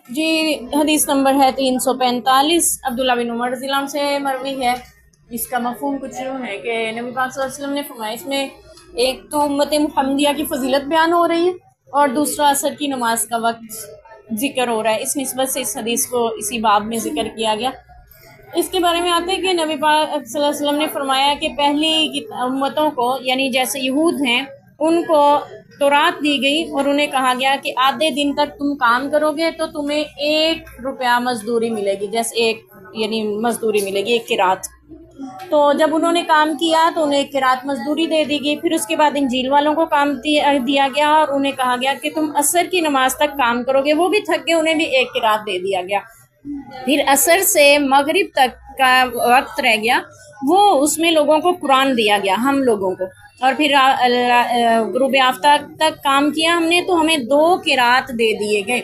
جی حدیث نمبر ہے 345 عبداللہ بن عمر رضی اللہ عنہ سے مروی ہے. اس کا مفہوم کچھ یوں ہے کہ نبی پاک صلی اللہ علیہ وسلم نے فرمایا اس میں ایک تو امت محمدیہ کی فضیلت بیان ہو رہی ہے اور دوسرا عصر کی نماز کا وقت ذکر ہو رہا ہے. اس نسبت سے اس حدیث کو اسی باب میں ذکر کیا گیا. اس کے بارے میں آتے ہیں کہ نبی پاک صلی اللہ علیہ وسلم نے فرمایا کہ پہلی امتوں کو یعنی جیسے یہود ہیں ان کو تورات دی گئی اور انہیں کہا گیا کہ آدھے دن تک تم کام کرو گے تو تمہیں 1 روپیہ مزدوری ملے گی، جیسے ایک یعنی مزدوری ملے گی 1 قرات. تو جب انہوں نے کام کیا تو انہیں 1 قرات مزدوری دے دی گئی. پھر اس کے بعد انجیل والوں کو کام دیا گیا اور انہیں کہا گیا کہ تم عصر کی نماز تک کام کرو گے. وہ بھی تھک گئے، انہیں بھی 1 قرات دے دیا گیا. پھر عصر سے مغرب تک کا وقت رہ گیا، وہ اس میں لوگوں کو قرآن دیا گیا، ہم لوگوں کو. اور پھر غروب آفتاب تک کام کیا ہم نے تو ہمیں 2 قرات دے دیے گئے.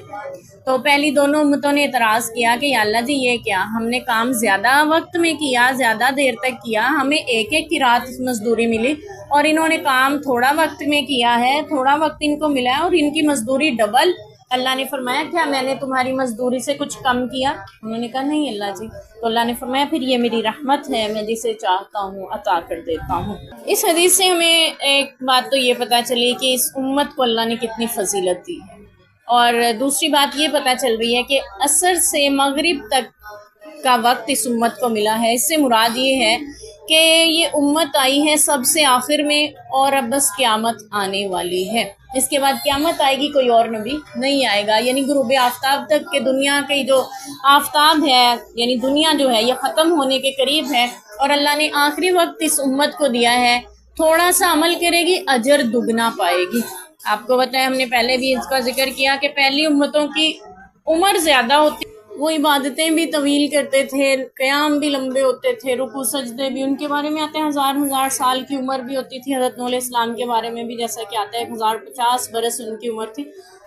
تو پہلی دونوں امتوں نے اعتراض کیا کہ یا اللہ جی یہ کیا، ہم نے کام زیادہ وقت میں کیا، زیادہ دیر تک کیا، ہمیں 1 قرات مزدوری ملی، اور انہوں نے کام تھوڑا وقت میں کیا ہے، تھوڑا وقت ان کو ملا ہے اور ان کی مزدوری ڈبل. اللہ نے فرمایا کیا میں نے تمہاری مزدوری سے کچھ کم کیا؟ انہوں نے کہا نہیں اللہ جی. تو اللہ نے فرمایا پھر یہ میری رحمت ہے، میں جسے چاہتا ہوں عطا کر دیتا ہوں. اس حدیث سے ہمیں ایک بات تو یہ پتہ چلی کہ اس امت کو اللہ نے کتنی فضیلت دی ہے، اور دوسری بات یہ پتہ چل رہی ہے کہ عصر سے مغرب تک کا وقت اس امت کو ملا ہے. اس سے مراد یہ ہے کہ یہ امت آئی ہے سب سے آخر میں اور اب بس قیامت آنے والی ہے. اس کے بعد قیامت آئے گی، کوئی اور نبی نہیں آئے گا. یعنی غروب آفتاب تک کہ دنیا کی جو آفتاب ہے یعنی دنیا جو ہے یہ ختم ہونے کے قریب ہے، اور اللہ نے آخری وقت اس امت کو دیا ہے. تھوڑا سا عمل کرے گی اجر دگنا پائے گی. آپ کو بتائیں، ہم نے پہلے بھی اس کا ذکر کیا کہ پہلی امتوں کی عمر زیادہ ہوتی، وہ عبادتیں بھی طویل کرتے تھے، قیام بھی لمبے ہوتے تھے، رکوع سجدے بھی. ان کے بارے میں آتے ہیں 1000 سال کی عمر بھی ہوتی تھی. حضرت نوح علیہ السلام کے بارے میں بھی جیسا کہ آتا ہے 1050 برس ان کی عمر تھی.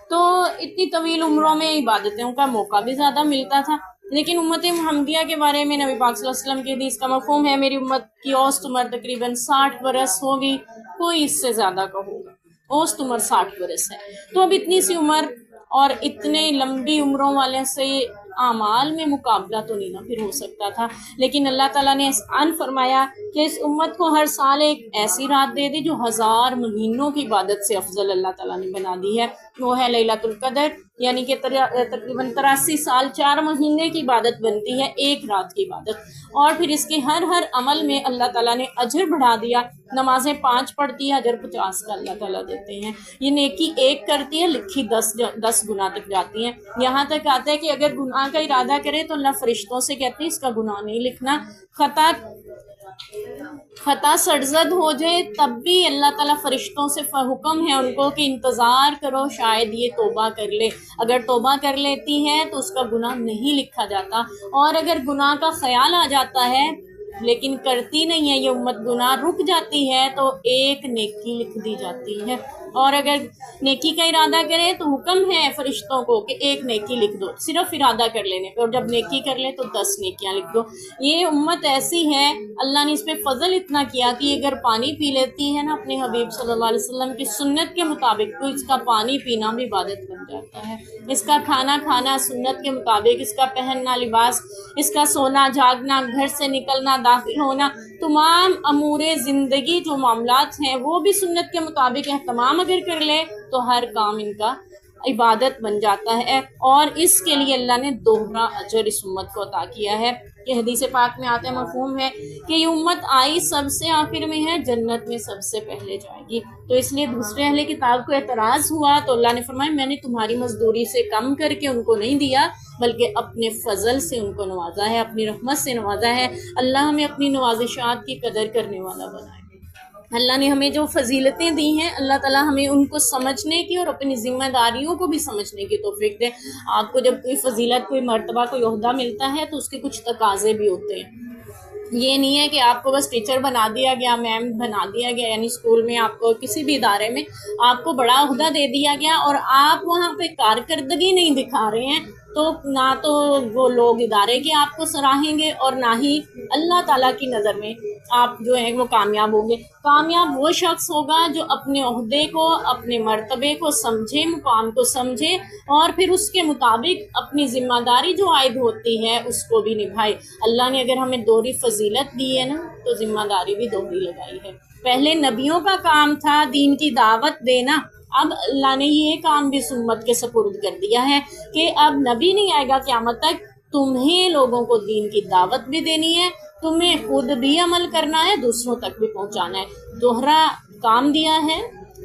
تو اتنی طویل عمروں میں عبادتوں کا موقع بھی زیادہ ملتا تھا. لیکن امت محمدیہ کے بارے میں نبی پاک صلی اللہ علیہ وسلم کی حدیث کا مفہوم ہے میری امت کی اوسط عمر تقریباً 60 برس ہوگی، کوئی اس سے زیادہ کا ہوگا. اوسط عمر 60 برس ہے. تو اب اتنی سی عمر اور اتنے لمبی عمروں والے سے اعمال میں مقابلہ تو نہیں نہ پھر ہو سکتا تھا. لیکن اللہ تعالیٰ نے احسان فرمایا کہ اس امت کو ہر سال ایک ایسی رات دے دی جو 1000 مہینوں کی عبادت سے افضل اللہ تعالیٰ نے بنا دی ہے. وہ ہے لیلۃ القدر، یعنی کہ تقریباً 83 سال 4 مہینے کی عبادت بنتی ہے 1 رات کی عبادت. اور پھر اس کے ہر عمل میں اللہ تعالیٰ نے اجر بڑھا دیا. نمازیں 5 پڑھتی ہے، اجر 50 کا اللہ تعالیٰ دیتے ہیں. یہ نیکی 1 کرتی ہے، لکھی 10 گناہ تک جاتی ہیں. یہاں تک آتا ہے کہ اگر گناہ کا ارادہ کرے تو اللہ فرشتوں سے کہتے ہیں اس کا گناہ نہیں لکھنا. خطا سرزد ہو جائے تب بھی اللہ تعالیٰ فرشتوں سے حکم ہے ان کو کہ انتظار کرو شاید یہ توبہ کر لے. اگر توبہ کر لیتی ہے تو اس کا گناہ نہیں لکھا جاتا، اور اگر گناہ کا خیال آ جاتا ہے لیکن کرتی نہیں ہے یہ امت، گناہ رک جاتی ہے تو 1 نیکی لکھ دی جاتی ہے. اور اگر نیکی کا ارادہ کرے تو حکم ہے فرشتوں کو کہ 1 نیکی لکھ دو، صرف ارادہ کر لینے پہ. اور جب نیکی کر لے تو 10 نیکیاں لکھ دو. یہ امت ایسی ہے، اللہ نے اس پہ فضل اتنا کیا کہ اگر پانی پی لیتی ہے نا اپنے حبیب صلی اللہ علیہ وسلم کی سنت کے مطابق تو اس کا پانی پینا بھی عبادت بن جاتا ہے. اس کا کھانا کھانا سنت کے مطابق، اس کا پہننا لباس، اس کا سونا جاگنا، گھر سے نکلنا داخل ہونا، تمام امور زندگی جو معاملات ہیں وہ بھی سنت کے مطابق اہتمام اگر کر لے تو ہر کام ان کا عبادت بن جاتا ہے. اور اس کے لیے اللہ نے دوہرا اجر اس امت کو عطا کیا ہے. کہ حدیث پاک میں آتا ہے مفہوم ہے کہ یہ امت آئی سب سے آخر میں ہے، جنت میں سب سے پہلے جائے گی. تو اس لیے دوسرے اہل کتاب کو اعتراض ہوا تو اللہ نے فرمایا میں نے تمہاری مزدوری سے کم کر کے ان کو نہیں دیا، بلکہ اپنے فضل سے ان کو نوازا ہے، اپنی رحمت سے نوازا ہے. اللہ ہمیں اپنی نوازشات کی قدر کرنے والا بنائے. اللہ نے ہمیں جو فضیلتیں دی ہیں اللہ تعالیٰ ہمیں ان کو سمجھنے کی اور اپنی ذمہ داریوں کو بھی سمجھنے کی توفیق دے. آپ کو جب کوئی فضیلت، کوئی مرتبہ، کوئی عہدہ ملتا ہے تو اس کے کچھ تقاضے بھی ہوتے ہیں. یہ نہیں ہے کہ آپ کو بس ٹیچر بنا دیا گیا، میم بنا دیا گیا، یعنی اسکول میں آپ کو کسی بھی ادارے میں آپ کو بڑا عہدہ دے دیا گیا اور آپ وہاں پہ کارکردگی نہیں دکھا رہے ہیں تو نہ تو وہ لوگ ادارے کے آپ کو سراہیں گے اور نہ ہی اللہ تعالیٰ کی نظر میں آپ جو ہیں وہ کامیاب ہوں گے۔ کامیاب وہ شخص ہوگا جو اپنے عہدے کو، اپنے مرتبے کو سمجھے، مقام کو سمجھے، اور پھر اس کے مطابق اپنی ذمہ داری جو عائد ہوتی ہے اس کو بھی نبھائے۔ اللہ نے اگر ہمیں دوہری فضیلت دی ہے نا تو ذمہ داری بھی دوہری لگائی ہے۔ پہلے نبیوں کا کام تھا دین کی دعوت دینا، اب اللہ نے یہ کام بھی امت کے سپرد کر دیا ہے کہ اب نبی نہیں آئے گا قیامت تک، تمہیں لوگوں کو دین کی دعوت بھی دینی ہے، تمہیں خود بھی عمل کرنا ہے، دوسروں تک بھی پہنچانا ہے۔ دوہرا کام دیا ہے،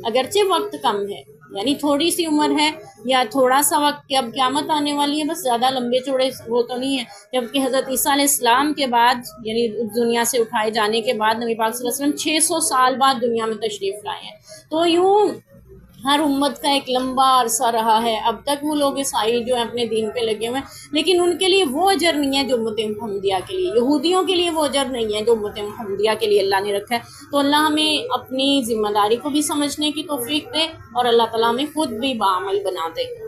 اگرچہ وقت کم ہے، یعنی تھوڑی سی عمر ہے یا تھوڑا سا وقت کہ اب قیامت آنے والی ہے، بس زیادہ لمبے چوڑے وہ تو نہیں ہے۔ جبکہ حضرت عیسیٰ علیہ السلام کے بعد، یعنی دنیا سے اٹھائے جانے کے بعد، نبی پاک صلی اللہ علیہ وسلم 600 سال بعد دنیا میں تشریف لائے ہیں۔ تو یوں ہر امت کا ایک لمبا عرصہ رہا ہے، اب تک وہ لوگ عیسائی جو ہیں اپنے دین پہ لگے ہوئے ہیں، لیکن ان کے لیے وہ اجر نہیں ہے جو امت محمدیہ کے لیے، یہودیوں کے لیے وہ اجر نہیں ہے جو امت محمدیہ کے لیے اللہ نے رکھا ہے۔ تو اللہ ہمیں اپنی ذمہ داری کو بھی سمجھنے کی توفیق دے، اور اللہ تعالیٰ ہمیں خود بھی بعمل بنا دے۔